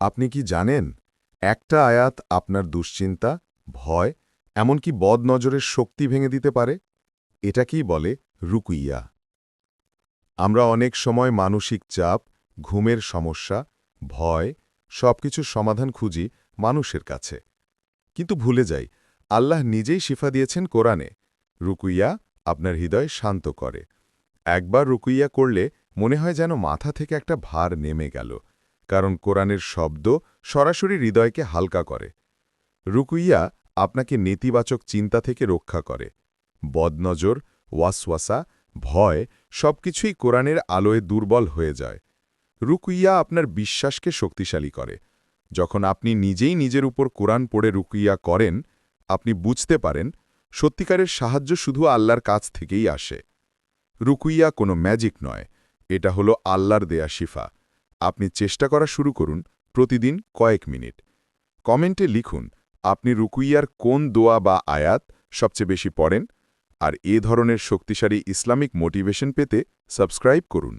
আপনি কি জানেন একটা আয়াত আপনার দুশ্চিন্তা, ভয়, এমনকি বদনজরের শক্তি ভেঙে দিতে পারে? এটাকেই বলে রুকুইয়া। আমরা অনেক সময় মানসিক চাপ, ঘুমের সমস্যা, ভয় সবকিছুর সমাধান খুঁজি মানুষের কাছে, কিন্তু ভুলে যাই আল্লাহ নিজেই শিফা দিয়েছেন কোরআনে। রুকুইয়া আপনার হৃদয় শান্ত করে। একবার রুকুইয়া করলে মনে হয় যেন মাথা থেকে একটা ভার নেমে গেল, কারণ কোরআনের শব্দ সরাসরি হৃদয়কে হালকা করে। রুকুইয়া আপনাকে নেতিবাচক চিন্তা থেকে রক্ষা করে। বদনজর, ওয়াসওয়াসা, ভয় সবকিছুই কোরআনের আলোয় দুর্বল হয়ে যায়। রুকুইয়া আপনার বিশ্বাসকে শক্তিশালী করে। যখন আপনি নিজেই নিজের উপর কোরআন পড়ে রুকুইয়া করেন, আপনি বুঝতে পারেন সত্যিকারের সাহায্য শুধু আল্লাহর কাছ থেকেই আসে। রুকুইয়া কোনো ম্যাজিক নয়, এটা হলো আল্লাহর দেয়া শিফা। আপনি চেষ্টা করা শুরু করুন, প্রতিদিন কয়েক মিনিট। কমেন্টে লিখুন আপনি রুকুইয়ার কোন দোয়া বা আয়াত সবচেয়ে বেশি পড়েন। আর এ ধরনের শক্তিশালী ইসলামিক মোটিভেশন পেতে সাবস্ক্রাইব করুন।